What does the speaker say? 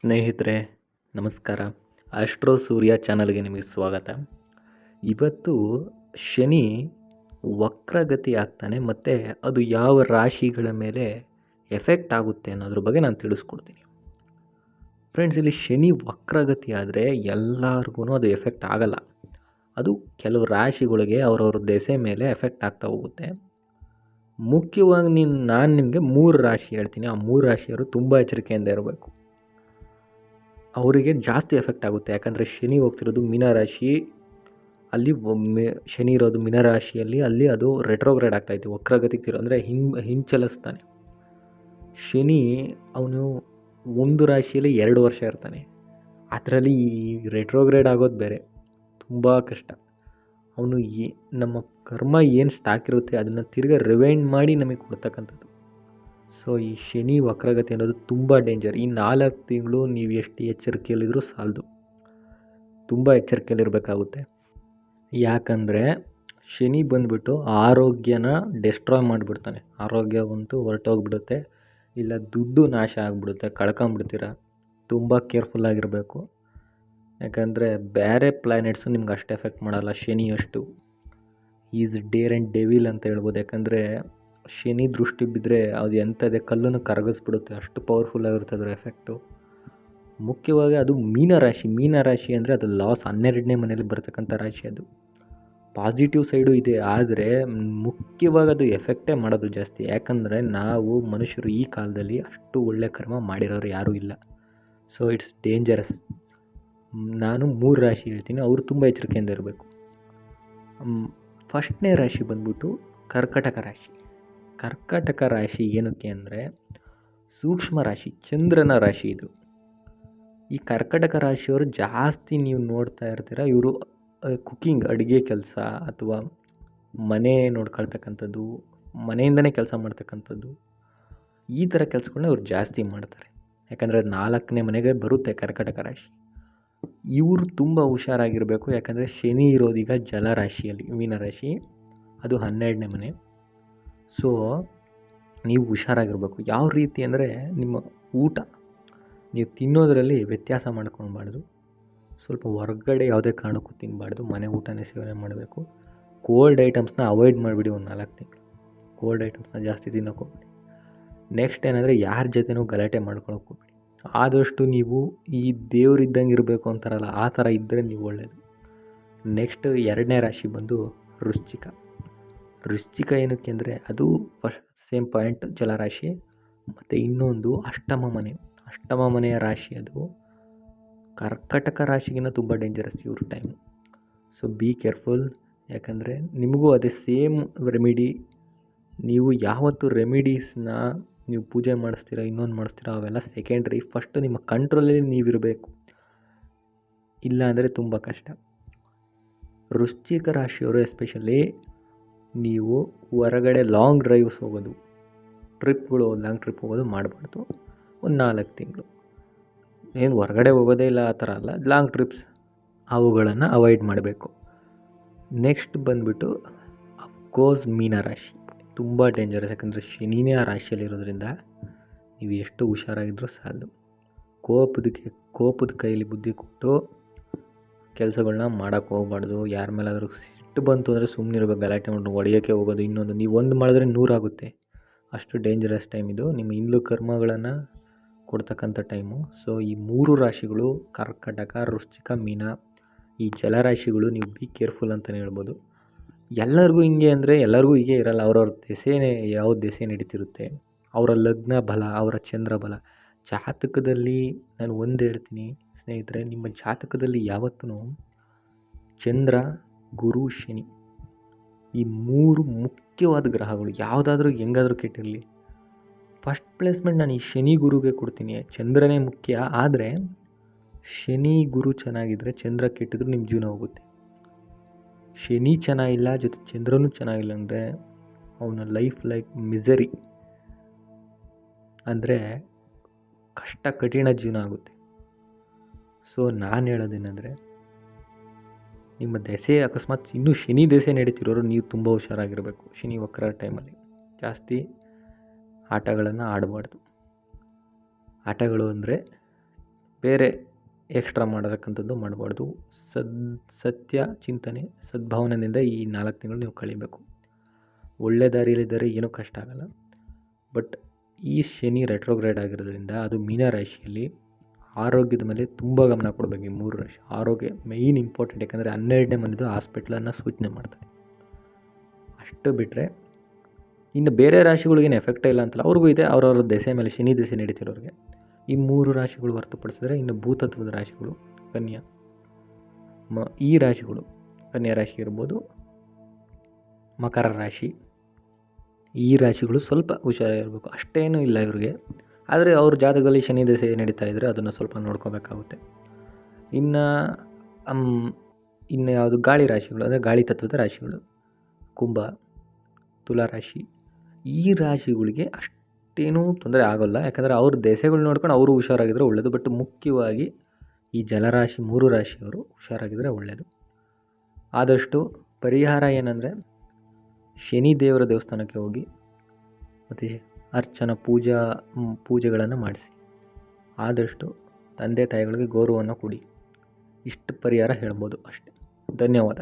ಸ್ನೇಹಿತರೆ ನಮಸ್ಕಾರ. ಆಸ್ಟ್ರೋ ಸೂರ್ಯ ಚಾನಲ್ಗೆ ನಿಮಗೆ ಸ್ವಾಗತ. ಇವತ್ತು ಶನಿ ವಕ್ರಗತಿ ಆಗ್ತಾನೆ ಮತ್ತು ಅದು ಯಾವ ರಾಶಿಗಳ ಮೇಲೆ ಎಫೆಕ್ಟ್ ಆಗುತ್ತೆ ಅನ್ನೋದ್ರ ಬಗ್ಗೆ ನಾನು ತಿಳಿಸ್ಕೊಡ್ತೀನಿ. ಫ್ರೆಂಡ್ಸ್, ಇಲ್ಲಿ ಶನಿ ವಕ್ರಗತಿ ಆದರೆ ಎಲ್ಲರಿಗೂ ಅದು ಎಫೆಕ್ಟ್ ಆಗಲ್ಲ. ಅದು ಕೆಲವು ರಾಶಿಗಳಿಗೆ ಅವರವ್ರ ದೆಸೆ ಮೇಲೆ ಎಫೆಕ್ಟ್ ಆಗ್ತಾ ಹೋಗುತ್ತೆ. ಮುಖ್ಯವಾಗಿ ನಾನು ನಿಮಗೆ 3 ರಾಶಿ ಹೇಳ್ತೀನಿ. ಆ 3 ರಾಶಿಯವರು ತುಂಬ ಎಚ್ಚರಿಕೆಯಿಂದ ಇರಬೇಕು. ಅವರಿಗೆ ಜಾಸ್ತಿ ಎಫೆಕ್ಟ್ ಆಗುತ್ತೆ. ಯಾಕಂದರೆ ಶನಿ ಹೋಗ್ತಿರೋದು ಮೀನರಾಶಿ, ಅಲ್ಲಿ ಶನಿ ಇರೋದು ಮೀನರಾಶಿಯಲ್ಲಿ, ಅಲ್ಲಿ ಅದು ರೆಟ್ರೋಗ್ರೇಡ್ ಆಗ್ತಾಯಿತ್ತು, ವಕ್ರಗತಿಗೆ ಅಂದರೆ ಹಿಂಚಲಿಸ್ತಾನೆ. ಶನಿ ಅವನು ಒಂದು ರಾಶಿಯಲ್ಲಿ 2 ವರ್ಷ ಇರ್ತಾನೆ. ಅದರಲ್ಲಿ ಈ ರೆಟ್ರೋಗ್ರೇಡ್ ಆಗೋದು ಬೇರೆ, ತುಂಬ ಕಷ್ಟ. ಅವನು ನಮ್ಮ ಕರ್ಮ ಏನು ಸ್ಟಾಕ್ ಇರುತ್ತೆ ಅದನ್ನು ತಿರ್ಗಿ ರಿವೈಂಡ್ ಮಾಡಿ ನಮಗೆ ಕೊಡ್ತಕ್ಕಂಥದ್ದು. ಸೊ ಈ ಶನಿ ವಕ್ರಗತಿ ಅನ್ನೋದು ತುಂಬ ಡೇಂಜರ್. ಈ 4 ತಿಂಗಳು ನೀವು ಎಷ್ಟು ಎಚ್ಚರಿಕೆಯಲ್ಲಿದ್ದರೂ ಸಾಲದು, ತುಂಬ ಎಚ್ಚರಿಕೆಯಲ್ಲಿರಬೇಕಾಗುತ್ತೆ. ಯಾಕಂದರೆ ಶನಿ ಬಂದುಬಿಟ್ಟು ಆರೋಗ್ಯನ ಡೆಸ್ಟ್ರಾಯ್ ಮಾಡಿಬಿಡ್ತಾನೆ. ಆರೋಗ್ಯವಂತೂ ಹೊರಟೋಗ್ಬಿಡುತ್ತೆ, ಇಲ್ಲ ದುಡ್ಡು ನಾಶ ಆಗಿಬಿಡುತ್ತೆ, ಕಳ್ಕೊಂಬಿಡ್ತೀರ. ತುಂಬ ಕೇರ್ಫುಲ್ಲಾಗಿರಬೇಕು. ಯಾಕಂದರೆ ಬೇರೆ ಪ್ಲ್ಯಾನೆಟ್ಸು ನಿಮ್ಗೆ ಅಷ್ಟು ಎಫೆಕ್ಟ್ ಮಾಡಲ್ಲ, ಶನಿ ಅಷ್ಟು. ಈಸ್ ಡೇರ್ ಆ್ಯಂಡ್ ಡೆವಿಲ್ ಅಂತ ಹೇಳ್ಬೋದು. ಯಾಕಂದರೆ ಶನಿ ದೃಷ್ಟಿ ಬಿದ್ದರೆ ಅದು ಎಂಥದೇ ಕಲ್ಲನ್ನು ಕರಗಿಸ್ಬಿಡುತ್ತೆ, ಅಷ್ಟು ಪವರ್ಫುಲ್ಲಾಗಿರುತ್ತೆ ಅದರ ಎಫೆಕ್ಟು. ಮುಖ್ಯವಾಗಿ ಅದು ಮೀನರಾಶಿ ಅಂದರೆ ಅದು ಲಾಸ್, 12ನೇ ಮನೇಲಿ ಬರ್ತಕ್ಕಂಥ ರಾಶಿ. ಅದು ಪಾಸಿಟಿವ್ ಸೈಡು ಇದೆ, ಆದರೆ ಮುಖ್ಯವಾಗಿ ಅದು ಎಫೆಕ್ಟೇ ಮಾಡೋದು ಜಾಸ್ತಿ. ಯಾಕಂದರೆ ನಾವು ಮನುಷ್ಯರು ಈ ಕಾಲದಲ್ಲಿ ಅಷ್ಟು ಒಳ್ಳೆ ಕರ್ಮ ಮಾಡಿರೋರು ಯಾರೂ ಇಲ್ಲ. So it's dangerous. ನಾನು 3 ರಾಶಿ ಹೇಳ್ತೀನಿ, ಅವರು ತುಂಬ ಎಚ್ಚರಿಕೆಯಿಂದ ಇರಬೇಕು. ಫಸ್ಟ್ನೇ ರಾಶಿ ಬಂದ್ಬಿಟ್ಟು ಕರ್ಕಟಕ ರಾಶಿ. ಕರ್ಕಟಕ ರಾಶಿ ಏನಕ್ಕೆ ಅಂದರೆ ಸೂಕ್ಷ್ಮ ರಾಶಿ, ಚಂದ್ರನ ರಾಶಿ ಇದು. ಈ ಕರ್ಕಟಕ ರಾಶಿಯವರು ಜಾಸ್ತಿ ನೀವು ನೋಡ್ತಾ ಇರ್ತೀರ, ಇವರು ಕುಕ್ಕಿಂಗ್, ಅಡುಗೆ ಕೆಲಸ ಅಥವಾ ಮನೆ ನೋಡ್ಕೊಳ್ತಕ್ಕಂಥದ್ದು, ಮನೆಯಿಂದನೇ ಕೆಲಸ ಮಾಡ್ತಕ್ಕಂಥದ್ದು, ಈ ಥರ ಕೆಲಸಗಳನ್ನ ಇವ್ರು ಜಾಸ್ತಿ ಮಾಡ್ತಾರೆ. ಯಾಕಂದರೆ 4ನೇ ಮನೆಗೆ ಬರುತ್ತೆ ಕರ್ಕಟಕ ರಾಶಿ. ಇವರು ತುಂಬ ಹುಷಾರಾಗಿರಬೇಕು. ಯಾಕಂದರೆ ಶನಿ ಇರೋದೀಗ ಜಲರಾಶಿಯಲ್ಲಿ, ಮೀನರಾಶಿ, ಅದು 12ನೇ ಮನೆ. ಸೊ ನೀವು ಹುಷಾರಾಗಿರಬೇಕು. ಯಾವ ರೀತಿ ಅಂದರೆ ನಿಮ್ಮ ಊಟ ನೀವು ತಿನ್ನೋದರಲ್ಲಿ ವ್ಯತ್ಯಾಸ ಮಾಡ್ಕೊಳ್ಬಾರ್ದು. ಸ್ವಲ್ಪ ಹೊರಗಡೆ ಯಾವುದೇ ಕಾರಣಕ್ಕೂ ತಿನ್ನಬಾರ್ದು, ಮನೆ ಊಟನೇ ಸೇವನೆ ಮಾಡಬೇಕು. ಕೋಲ್ಡ್ ಐಟಮ್ಸ್ನ ಅವಾಯ್ಡ್ ಮಾಡಿಬಿಡಿ ಒಂದು 4 ತಿಂಗಳು. ಕೋಲ್ಡ್ ಐಟಮ್ಸ್ನ ಜಾಸ್ತಿ ತಿನ್ನೋಕೆ ಹೋಗ್ಬಿಡಿ. ನೆಕ್ಸ್ಟ್ ಏನಂದರೆ ಯಾರ ಜೊತೆನೂ ಗಲಾಟೆ ಮಾಡ್ಕೊಳಕ್ಕೆ ಹೋಗ್ಬಿಡಿ. ಆದಷ್ಟು ನೀವು ಈ ದೇವರಿದ್ದಂಗೆ ಇರಬೇಕು ಅಂತಾರಲ್ಲ, ಆ ಥರ ಇದ್ದರೆ ನೀವು ಒಳ್ಳೆಯದು. ನೆಕ್ಸ್ಟ್ 2ನೇ ರಾಶಿ ಬಂದು ವೃಶ್ಚಿಕ. ವೃಶ್ಚಿಕ ಏನಕ್ಕೆ ಅಂದರೆ ಅದು ಫಸ್ಟ್ ಸೇಮ್ ಪಾಯಿಂಟ್, ಜಲರಾಶಿ. ಮತ್ತು ಇನ್ನೊಂದು ಅಷ್ಟಮ ಮನೆಯ ರಾಶಿ. ಅದು ಕರ್ಕಟಕ ರಾಶಿಗಿಂತ ತುಂಬ ಡೇಂಜರಸ್ ಇವ್ರ ಟೈಮು. So be careful. ಯಾಕಂದರೆ ನಿಮಗೂ ಅದೇ ಸೇಮ್ ರೆಮಿಡಿ. ನೀವು ಯಾವತ್ತು ರೆಮಿಡೀಸ್ನ ನೀವು ಪೂಜೆ ಮಾಡಿಸ್ತೀರಾ, ಇನ್ನೊಂದು ಮಾಡಿಸ್ತೀರಾ, ಅವೆಲ್ಲ ಸೆಕೆಂಡ್ರಿ. ಫಸ್ಟು ನಿಮ್ಮ ಕಂಟ್ರೋಲಲ್ಲಿ ನೀವಿರಬೇಕು, ಇಲ್ಲ ಅಂದರೆ ತುಂಬ ಕಷ್ಟ. ವೃಶ್ಚಿಕ ರಾಶಿಯವರು ಎಸ್ಪೆಷಲಿ ನೀವು ಹೊರಗಡೆ ಲಾಂಗ್ ಡ್ರೈವ್ಸ್ ಹೋಗೋದು, ಲಾಂಗ್ ಟ್ರಿಪ್ ಹೋಗೋದು ಮಾಡಬಾರ್ದು. ಒಂದು 4 ತಿಂಗಳು ಏನು ಹೊರಗಡೆ ಹೋಗೋದೇ ಇಲ್ಲ ಆ ಥರ ಅಲ್ಲ, ಲಾಂಗ್ ಟ್ರಿಪ್ಸ್ ಅವುಗಳನ್ನು ಅವಾಯ್ಡ್ ಮಾಡಬೇಕು. ನೆಕ್ಸ್ಟ್ ಬಂದುಬಿಟ್ಟು ಅಫ್ಕೋರ್ಸ್ ಮೀನರಾಶಿ, ತುಂಬ ಡೇಂಜರಸ್. ಯಾಕಂದರೆ ಶನಿನೇ ಆ ರಾಶಿಯಲ್ಲಿರೋದ್ರಿಂದ ನೀವು ಎಷ್ಟು ಹುಷಾರಾಗಿದ್ದರೂ ಸಾಲದು. ಕೋಪದ ಕೈಯಲ್ಲಿ ಬುದ್ಧಿ ಕೊಟ್ಟು ಕೆಲಸಗಳನ್ನ ಮಾಡೋಕ್ಕೆ ಹೋಗ್ಬಾರ್ದು. ಯಾರ ಮೇಲಾದರೂ ಸಿಟ್ಟು ಬಂತು ಅಂದರೆ ಸುಮ್ಮನಿರ್ಬೇಕು, ಗಲಾಟೆ ಮಾಡಿ ಹೊಡೆಯೋಕ್ಕೆ ಹೋಗೋದು. ಇನ್ನೊಂದು ನೀವು ಒಂದು ಮಾಡಿದ್ರೆ 100 ಆಗುತ್ತೆ, ಅಷ್ಟು ಡೇಂಜರಸ್ ಟೈಮ್ ಇದು. ನಿಮ್ಮ ಹಿಂದೂ ಕರ್ಮಗಳನ್ನು ಕೊಡ್ತಕ್ಕಂಥ ಟೈಮು. ಸೊ ಈ 3 ರಾಶಿಗಳು, ಕರ್ಕಟಕ, ವೃಶ್ಚಿಕ, ಮೀನ, ಈ ಜಲರಾಶಿಗಳು, ನೀವು ಬಿ ಕೇರ್ಫುಲ್ ಅಂತಲೇ ಹೇಳ್ಬೋದು. ಎಲ್ಲರಿಗೂ ಹಿಂಗೆ ಅಂದರೆ ಎಲ್ಲರಿಗೂ ಹೀಗೆ ಇರಲ್ಲ. ಅವ್ರವ್ರ ದೆಸೆನೇ, ಯಾವ ದೆಸೆ ನಡೀತಿರುತ್ತೆ, ಅವರ ಲಗ್ನ ಬಲ, ಅವರ ಚಂದ್ರ ಬಲ. ಜಾತಕದಲ್ಲಿ ನಾನು ಒಂದು ಹೇಳ್ತೀನಿ ಸ್ನೇಹಿತರೆ, ನಿಮ್ಮ ಜಾತಕದಲ್ಲಿ ಯಾವತ್ತೂ ಚಂದ್ರ, ಗುರು, ಶನಿ, ಈ 3 ಮುಖ್ಯವಾದ ಗ್ರಹಗಳು. ಯಾವುದಾದ್ರೂ ಹೆಂಗಾದರೂ ಕೆಟ್ಟಿರಲಿ, ಫಸ್ಟ್ ಪ್ಲೇಸ್ಮೆಂಟ್ ನಾನು ಈ ಶನಿ ಗುರುಗೆ ಕೊಡ್ತೀನಿ. ಚಂದ್ರನೇ ಮುಖ್ಯ, ಆದರೆ ಶನಿ ಗುರು ಚೆನ್ನಾಗಿದ್ದರೆ, ಚಂದ್ರ ಕೆಟ್ಟಿದ್ರು ನಿಮ್ಮ ಜೀವನ ಹೋಗುತ್ತೆ. ಶನಿ ಚೆನ್ನಾಗಿಲ್ಲ, ಜೊತೆ ಚಂದ್ರನೂ ಚೆನ್ನಾಗಿಲ್ಲ ಅಂದರೆ ಅವನ ಲೈಫ್ ಲೈಕ್ ಮಿಸರಿ, ಅಂದರೆ ಕಠಿಣ ಜೀವನ ಆಗುತ್ತೆ. ಸೊ ನಾನು ಹೇಳೋದೇನೆಂದರೆ, ನಿಮ್ಮ ದೆಸೆ ಅಕಸ್ಮಾತ್ ಇನ್ನೂ ಶನಿ ದೆಸೆ ನಡೀತಿರೋರು ನೀವು ತುಂಬ ಹುಷಾರಾಗಿರಬೇಕು. ಶನಿ ವಕ್ರ ಟೈಮಲ್ಲಿ ಜಾಸ್ತಿ ಆಟಗಳನ್ನು ಆಡಬಾರ್ದು. ಆಟಗಳು ಅಂದರೆ ಬೇರೆ ಎಕ್ಸ್ಟ್ರಾ ಮಾಡತಕ್ಕಂಥದ್ದು ಮಾಡಬಾರ್ದು. ಸತ್ಯ ಚಿಂತನೆ ಸದ್ಭಾವನೆಯಿಂದ ಈ 4 ತಿಂಗಳು ನೀವು ಕಳಿಬೇಕು. ಒಳ್ಳೆ ದಾರಿಯಲ್ಲಿದ್ದರೆ ಏನೂ ಕಷ್ಟ ಆಗಲ್ಲ. ಬಟ್ ಈ ಶನಿ ರೆಟ್ರೋಗ್ರೇಡ್ ಆಗಿರೋದ್ರಿಂದ ಅದು ಮೀನ ರಾಶಿಯಲ್ಲಿ ಆರೋಗ್ಯದ ಮೇಲೆ ತುಂಬ ಗಮನ ಕೊಡಬೇಕು. ಈ 3 ರಾಶಿ ಆರೋಗ್ಯ ಮೇಯ್ನ್ ಇಂಪಾರ್ಟೆಂಟ್. ಯಾಕಂದರೆ 12ನೇ ಮನೆದು ಹಾಸ್ಪಿಟ್ಲನ್ನು ಸೂಚನೆ ಮಾಡ್ತಾರೆ. ಅಷ್ಟು ಬಿಟ್ಟರೆ ಇನ್ನು ಬೇರೆ ರಾಶಿಗಳಿಗೇನು ಎಫೆಕ್ಟೇ ಇಲ್ಲ ಅಂತಲ್ಲ, ಅವ್ರಿಗೂ ಇದೆ. ಅವ್ರವ್ರ ದೆಸೆ ಮೇಲೆ ಶನಿ ದೆಸೆ ನಡೀತಿರೋರಿಗೆ. ಈ 3 ರಾಶಿಗಳು ಹೊರತುಪಡಿಸಿದ್ರೆ ಇನ್ನು ಭೂತತ್ವದ ರಾಶಿಗಳು ಕನ್ಯಾ ಈ ರಾಶಿಗಳು ಕನ್ಯಾ ರಾಶಿ ಇರ್ಬೋದು, ಮಕರ ರಾಶಿ, ಈ ರಾಶಿಗಳು ಸ್ವಲ್ಪ ಹುಷಾರಾಗಿರಬೇಕು. ಅಷ್ಟೇನೂ ಇಲ್ಲ ಇವ್ರಿಗೆ. ಆದರೆ ಅವ್ರ ಜಾತಕದಲ್ಲಿ ಶನಿ ದಶೆ ನಡೀತಾ ಇದ್ದರೆ ಅದನ್ನು ಸ್ವಲ್ಪ ನೋಡ್ಕೋಬೇಕಾಗುತ್ತೆ. ಇನ್ನು ಯಾವುದು ಗಾಳಿ ರಾಶಿಗಳು ಅಂದರೆ ಗಾಳಿ ತತ್ವದ ರಾಶಿಗಳು ಕುಂಭ, ತುಲಾ ರಾಶಿ, ಈ ರಾಶಿಗಳಿಗೆ ಅಷ್ಟೇನೂ ತೊಂದರೆ ಆಗೋಲ್ಲ. ಯಾಕಂದರೆ ಅವ್ರ ದೆಸೆಗಳು ನೋಡ್ಕೊಂಡು ಅವರು ಹುಷಾರಾಗಿದ್ದರೆ ಒಳ್ಳೆಯದು. ಬಟ್ ಮುಖ್ಯವಾಗಿ ಈ ಜಲರಾಶಿ 3 ರಾಶಿಯವರು ಹುಷಾರಾಗಿದ್ದರೆ ಒಳ್ಳೆಯದು. ಆದಷ್ಟು ಪರಿಹಾರ ಏನಂದರೆ ಶನಿ ದೇವರ ದೇವಸ್ಥಾನಕ್ಕೆ ಹೋಗಿ ಮತ್ತು ಅರ್ಚನ ಪೂಜೆಗಳನ್ನು ಮಾಡಿಸಿ. ಆದಷ್ಟು ತಂದೆ ತಾಯಿಗಳಿಗೆ ಗೌರವವನ್ನು ಕೊಡಿ. ಇಷ್ಟು ಪರಿಹಾರ ಹೇಳ್ಬೋದು ಅಷ್ಟೇ. ಧನ್ಯವಾದ.